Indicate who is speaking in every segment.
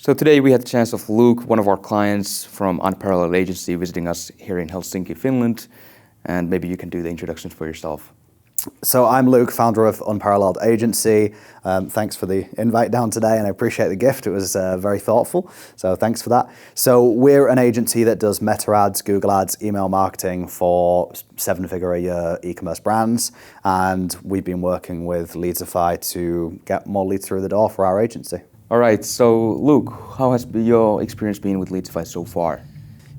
Speaker 1: So today we had the chance of Luke, one of our clients from Unparalleled Agency, visiting us here in Helsinki, Finland. And maybe you can do the introductions for yourself.
Speaker 2: So I'm Luke, founder of Unparalleled Agency. Thanks for the invite down today, and I appreciate the gift. It was very thoughtful, so thanks for that. So we're an agency that does Meta ads, Google ads, email marketing for seven-figure a year e-commerce brands, and we've been working with Leadsify to get more leads through the door for our agency.
Speaker 1: All right, so Luke, how has your experience been with Leadsify so far?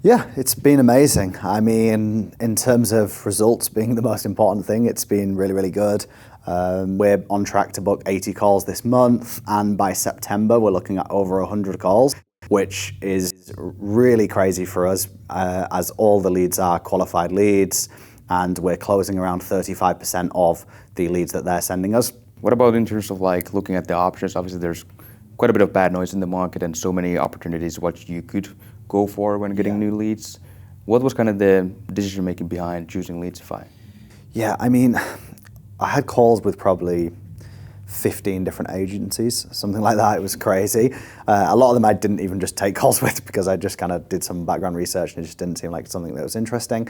Speaker 2: Yeah, it's been amazing. I mean, in terms of results being the most important thing, it's been really, really good. We're on track to book 80 calls this month, and by September, we're looking at over 100 calls, which is really crazy for us, as all the leads are qualified leads, and we're closing around 35% of the leads that they're sending us.
Speaker 1: What about in terms of like looking at the options? Obviously, there's quite a bit of bad noise in the market and so many opportunities what you could go for when getting new leads. What was kind of the decision making behind choosing Leadsify?
Speaker 2: Yeah, I mean, I had calls with probably 15 different agencies, something like that. It was crazy. A lot of them I didn't even just take calls with because I just kind of did some background research and it just didn't seem like something that was interesting.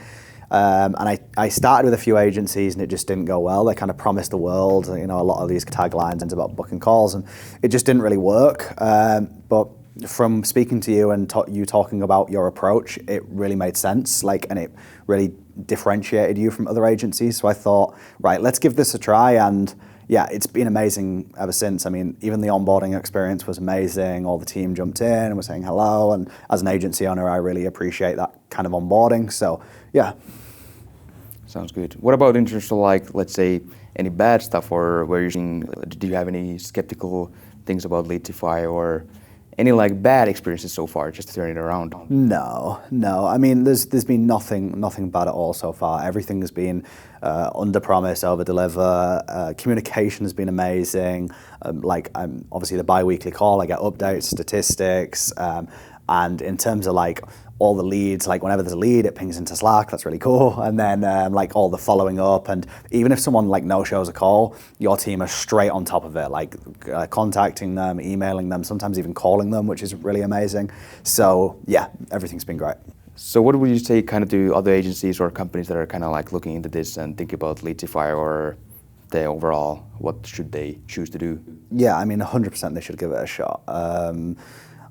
Speaker 2: And I started with a few agencies and it just didn't go well. They kind of promised the world, a lot of these taglines about booking calls, and it just didn't really work. But from speaking to you and you talking about your approach, it really made sense, and it really differentiated you from other agencies. So I thought, right, let's give this a try, and yeah, it's been amazing ever since. I mean, even the onboarding experience was amazing. All the team jumped in and were saying hello, and as an agency owner, I really appreciate that kind of onboarding. So yeah.
Speaker 1: Sounds good. What about in terms of let's say, any bad stuff, or do you have any skeptical things about Leadsify or any bad experiences so far, just to turn it around?
Speaker 2: No. I mean, there's been nothing bad at all so far. Everything has been under promise, over deliver. Communication has been amazing. Obviously the bi-weekly call, I get updates, statistics, and in terms of all the leads, whenever there's a lead, it pings into Slack. That's really cool. And then all the following up, and even if someone no-shows a call, your team are straight on top of it, contacting them, emailing them, sometimes even calling them, which is really amazing. So yeah, everything's been great.
Speaker 1: So what would you say kind of to other agencies or companies that are kind of looking into this and thinking about Leadsify, or the overall, what should they choose to do?
Speaker 2: Yeah, I mean, 100% they should give it a shot.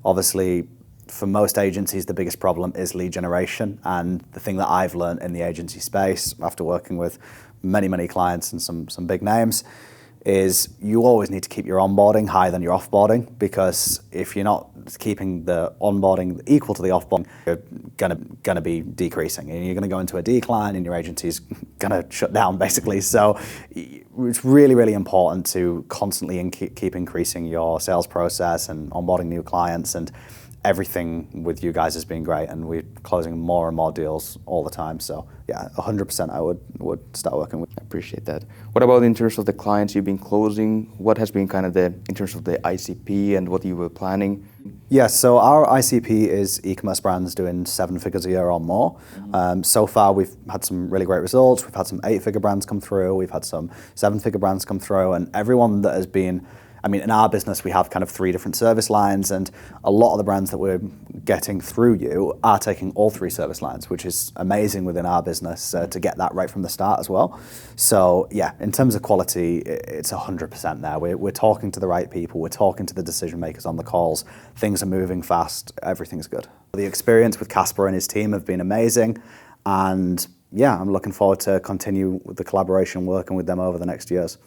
Speaker 2: Obviously, for most agencies, the biggest problem is lead generation. And the thing that I've learned in the agency space, after working with many clients and some big names, is you always need to keep your onboarding higher than your offboarding, because if you're not keeping the onboarding equal to the offboarding, you're gonna be decreasing, and you're gonna go into a decline, and your agency's gonna shut down basically. So it's really important to constantly keep increasing your sales process and onboarding new clients, and everything with you guys has been great, and we're closing more and more deals all the time. So yeah, 100% I would start working with.
Speaker 1: I appreciate that. What about in terms of the clients you've been closing? What has been kind of in terms of the ICP and what you were planning?
Speaker 2: Yeah, so our ICP is e-commerce brands doing 7 figures a year or more. So far we've had some really great results. We've had some 8-figure brands come through. We've had some 7-figure brands come through, and everyone that has been, I mean, in our business, we have kind of 3 different service lines, and a lot of the brands that we're getting through you are taking all 3 service lines, which is amazing within our business to get that right from the start as well. So yeah, in terms of quality, it's 100% there. We're talking to the right people. We're talking to the decision makers on the calls. Things are moving fast. Everything's good. The experience with Casper and his team have been amazing, and yeah, I'm looking forward to continue with the collaboration, working with them over the next years.